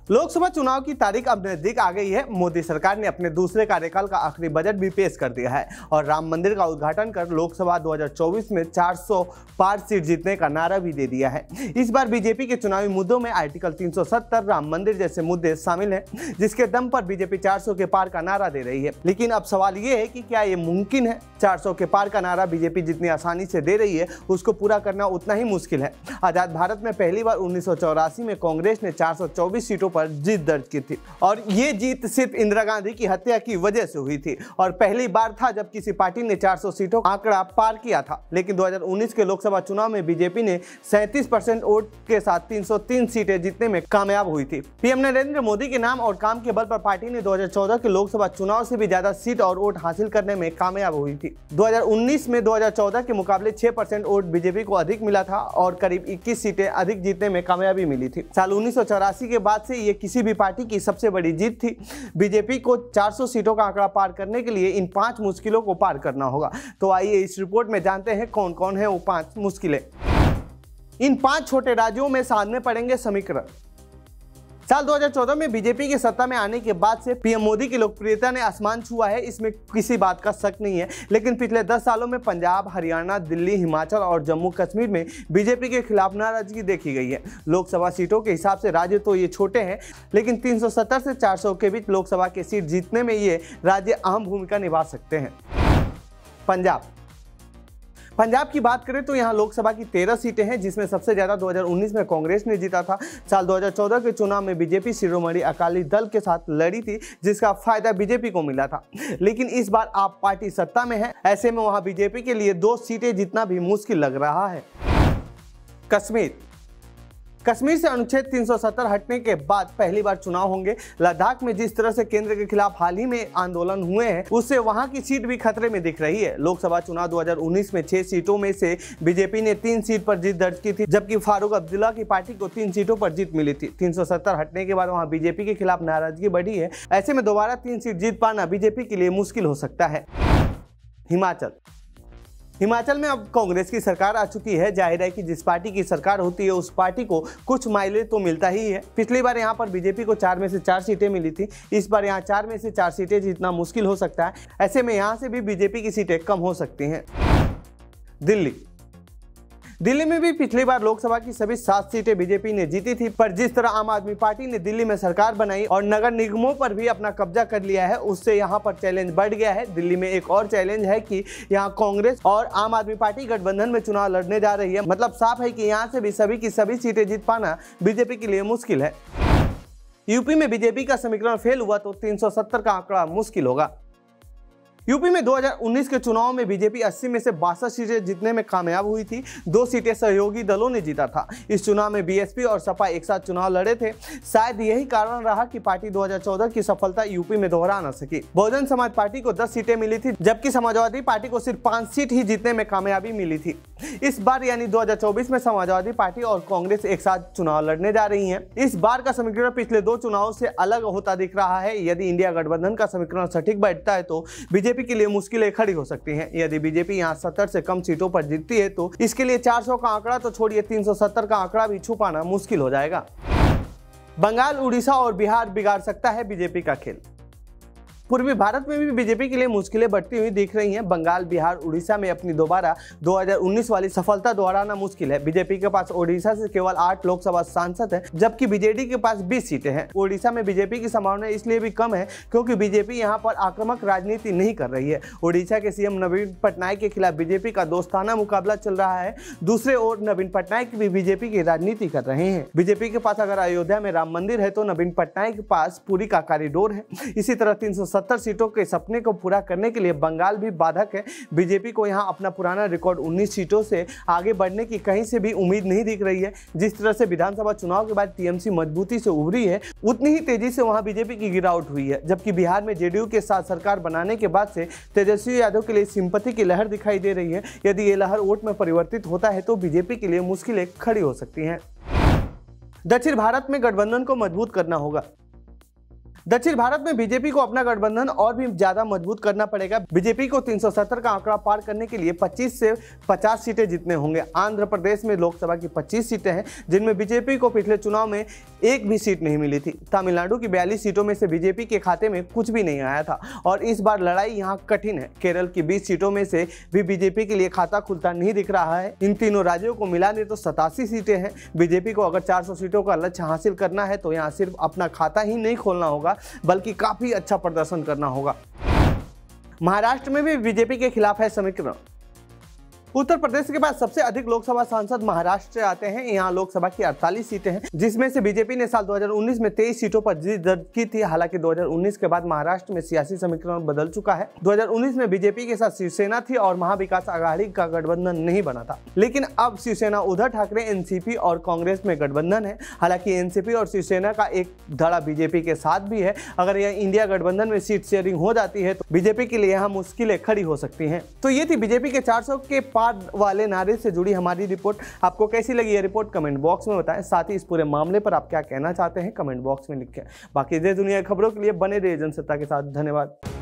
लोकसभा चुनाव की तारीख अब नजदीक आ गई है। मोदी सरकार ने अपने दूसरे कार्यकाल का आखिरी बजट भी पेश कर दिया है और राम मंदिर का उद्घाटन कर लोकसभा 2024 में 400 पार सीट जीतने का नारा भी दे दिया है। इस बार बीजेपी के चुनावी मुद्दों में आर्टिकल 370, राम मंदिर जैसे मुद्दे शामिल हैं, जिसके दम पर बीजेपी 400 के पार का नारा दे रही है। लेकिन अब सवाल ये है कि क्या ये मुमकिन है? 400 के पार का नारा बीजेपी जितनी आसानी से दे रही है, उसको पूरा करना उतना ही मुश्किल है। आजाद भारत में पहली बार 1984 में कांग्रेस ने 424 सीटों पर जीत दर्ज की थी और ये जीत सिर्फ इंदिरा गांधी की हत्या की वजह से हुई थी और पहली बार था जब किसी पार्टी ने 400 सीटों का आंकड़ा पार किया था। लेकिन 2019 के लोकसभा चुनाव में बीजेपी ने 37% वोट के साथ 303 सीटें जीतने में कामयाब हुई थी। पीएम नरेंद्र मोदी के नाम और काम के बल पर पार्टी ने 2014 के लोकसभा चुनाव से भी ज्यादा सीट और वोट हासिल करने में कामयाब हुई थी। 2019 में 2014 के मुकाबले 6% वोट बीजेपी को अधिक मिला था और करीब 21 सीटें अधिक जीतने में कामयाबी मिली थी। साल 1984 के बाद से ये किसी भी पार्टी की सबसे बड़ी जीत थी। बीजेपी को 400 सीटों का आंकड़ा पार करने के लिए इन 5 मुश्किलों को पार करना होगा। तो आइए इस रिपोर्ट में जानते हैं कौन कौन है वो 5 मुश्किलें। इन 5 छोटे राज्यों में सामने पड़ेंगे समीकरण। साल 2014 में बीजेपी के सत्ता में आने के बाद से पीएम मोदी की लोकप्रियता ने आसमान छुआ है, इसमें किसी बात का शक नहीं है। लेकिन पिछले 10 सालों में पंजाब, हरियाणा, दिल्ली, हिमाचल और जम्मू कश्मीर में बीजेपी के खिलाफ नाराजगी देखी गई है। लोकसभा सीटों के हिसाब से राज्य तो ये छोटे हैं, लेकिन 370 से 400 के बीच लोकसभा की सीट जीतने में ये राज्य अहम भूमिका निभा सकते हैं। पंजाब की बात करें तो यहाँ लोकसभा की 13 सीटें हैं, जिसमें सबसे ज्यादा 2019 में कांग्रेस ने जीता था। साल 2014 के चुनाव में बीजेपी शिरोमणि अकाली दल के साथ लड़ी थी, जिसका फायदा बीजेपी को मिला था। लेकिन इस बार आप पार्टी सत्ता में है, ऐसे में वहां बीजेपी के लिए 2 सीटें जीतना भी मुश्किल लग रहा है। कश्मीर से अनुच्छेद 370 हटने के बाद पहली बार चुनाव होंगे। लद्दाख में जिस तरह से केंद्र के खिलाफ हाल ही में आंदोलन हुए हैं, उससे वहां की सीट भी खतरे में दिख रही है। लोकसभा चुनाव 2019 में 6 सीटों में से बीजेपी ने 3 सीट पर जीत दर्ज की थी, जबकि फारूक अब्दुल्ला की पार्टी को 3 सीटों पर जीत मिली थी। 370 हटने के बाद वहां बीजेपी के खिलाफ नाराजगी बढ़ी है। ऐसे में दोबारा 3 सीट जीत पाना बीजेपी के लिए मुश्किल हो सकता है। हिमाचल में अब कांग्रेस की सरकार आ चुकी है। जाहिर है कि जिस पार्टी की सरकार होती है उस पार्टी को कुछ माइलेज तो मिलता ही है। पिछली बार यहाँ पर बीजेपी को 4 में से 4 सीटें मिली थी। इस बार यहाँ 4 में से 4 सीटें जीतना मुश्किल हो सकता है। ऐसे में यहाँ से भी बीजेपी की सीटें कम हो सकती हैं। दिल्ली में भी पिछली बार लोकसभा की सभी 7 सीटें बीजेपी ने जीती थी, पर जिस तरह आम आदमी पार्टी ने दिल्ली में सरकार बनाई और नगर निगमों पर भी अपना कब्जा कर लिया है, उससे यहाँ पर चैलेंज बढ़ गया है। दिल्ली में एक और चैलेंज है कि यहाँ कांग्रेस और आम आदमी पार्टी गठबंधन में चुनाव लड़ने जा रही है। मतलब साफ है कि यहाँ से भी सभी की सभी सीटें जीत पाना बीजेपी के लिए मुश्किल है। यूपी में बीजेपी का समीकरण फेल हुआ तो 370 का आंकड़ा मुश्किल होगा। यूपी में 2019 के चुनाव में बीजेपी 80 में से 62 सीटें जीतने में कामयाब हुई थी। 2 सीटें सहयोगी दलों ने जीता था। इस चुनाव में बीएसपी और सपा एक साथ चुनाव लड़े थे। शायद यही कारण रहा कि पार्टी 2014 की सफलता यूपी में दोहरा न सकी। बहुजन समाज पार्टी को 10 सीटें मिली थी, जबकि समाजवादी पार्टी को सिर्फ 5 सीट ही जीतने में कामयाबी मिली थी। इस बार यानी 2024 में समाजवादी पार्टी और कांग्रेस एक साथ चुनाव लड़ने जा रही है। इस बार का समीकरण पिछले 2 चुनावों से अलग होता दिख रहा है। यदि इंडिया गठबंधन का समीकरण सटीक बैठता है तो बीजेपी के लिए मुश्किलें खड़ी हो सकती हैं। यदि बीजेपी यहां 70 से कम सीटों पर जीतती है तो इसके लिए 400 का आंकड़ा तो छोड़िए, 370 का आंकड़ा भी छू पाना मुश्किल हो जाएगा। बंगाल, उड़ीसा और बिहार बिगाड़ सकता है बीजेपी का खेल। पूर्वी भारत में भी बीजेपी के लिए मुश्किलें बढ़ती हुई दिख रही हैं। बंगाल, बिहार, उड़ीसा में अपनी दोबारा 2019 वाली सफलता दोहराना मुश्किल है। बीजेपी के पास ओडिशा से केवल 8 लोकसभा सांसद हैं, जबकि बीजेडी के पास 20 सीटें हैं। ओडिशा में बीजेपी की संभावना इसलिए भी कम है क्योंकि बीजेपी यहां पर आक्रामक राजनीति नहीं कर रही है। ओडिशा के सीएम नवीन पटनायक के खिलाफ बीजेपी का दोस्ताना मुकाबला चल रहा है। दूसरे ओर नवीन पटनायक भी बीजेपी की राजनीति कर रहे हैं। बीजेपी के पास अगर अयोध्या में राम मंदिर है तो नवीन पटनायक के पास पुरी का कॉरिडोर है। इसी तरह 370 सीटों के सपने को पूरा करने के लिए बंगाल भी बाधक है। बीजेपी को यहां अपना पुराना रिकॉर्ड 19 सीटों से आगे बढ़ने की कहीं से भी उम्मीद नहीं दिख रही है। जिस तरह से विधानसभा चुनाव के बाद टीएमसी मजबूती से उभरी है, उतनी ही तेजी से वहां बीजेपी की गिरावट हुई है। जबकि बिहार में जेडीयू के साथ सरकार बनाने के बाद से तेजस्वी यादव के लिए सिंपैथी की लहर दिखाई दे रही है। यदि ये लहर वोट में परिवर्तित होता है तो बीजेपी के लिए मुश्किलें खड़ी हो सकती हैं। दक्षिण भारत में गठबंधन को मजबूत करना होगा। दक्षिण भारत में बीजेपी को अपना गठबंधन और भी ज्यादा मजबूत करना पड़ेगा। बीजेपी को 370 का आंकड़ा पार करने के लिए 25 से 50 सीटें जीतने होंगे। आंध्र प्रदेश में लोकसभा की 25 सीटें हैं, जिनमें बीजेपी को पिछले चुनाव में एक भी सीट नहीं मिली थी। तमिलनाडु की 42 सीटों में से बीजेपी के खाते में कुछ भी नहीं आया था और इस बार लड़ाई यहां कठिन है। केरल की 20 सीटों में से भी बीजेपी के लिए खाता खुलता नहीं दिख रहा है। इन तीनों राज्यों को मिला दे तो 87 सीटें हैं। बीजेपी को अगर 400 सीटों का लक्ष्य हासिल करना है तो यहां सिर्फ अपना खाता ही नहीं खोलना होगा, बल्कि काफी अच्छा प्रदर्शन करना होगा। महाराष्ट्र में भी बीजेपी के खिलाफ है समीकरण। उत्तर प्रदेश के बाद सबसे अधिक लोकसभा सांसद महाराष्ट्र से आते हैं। यहाँ लोकसभा की 48 सीटें हैं, जिसमें से बीजेपी ने साल 2019 में 23 सीटों पर जीत दर्ज की थी। हालांकि 2019 के बाद महाराष्ट्र में सियासी समीकरण बदल चुका है। 2019 में बीजेपी के साथ शिवसेना थी और महाविकास आघाड़ी का गठबंधन नहीं बना था, लेकिन अब शिवसेना, उद्धव ठाकरे, एनसीपी और कांग्रेस में गठबंधन है। हालांकि एनसीपी और शिवसेना का एक धड़ा बीजेपी के साथ भी है। अगर यह इंडिया गठबंधन में सीट शेयरिंग हो जाती है तो बीजेपी के लिए यहाँ मुश्किलें खड़ी हो सकती हैं। तो ये थी बीजेपी के 400 के पार वाले नारे से जुड़ी हमारी रिपोर्ट। आपको कैसी लगी ये रिपोर्ट कमेंट बॉक्स में बताएं। साथ ही इस पूरे मामले पर आप क्या कहना चाहते हैं कमेंट बॉक्स में लिखें। बाकी देश दुनिया की खबरों के लिए बने रहिए जनसत्ता के साथ। धन्यवाद।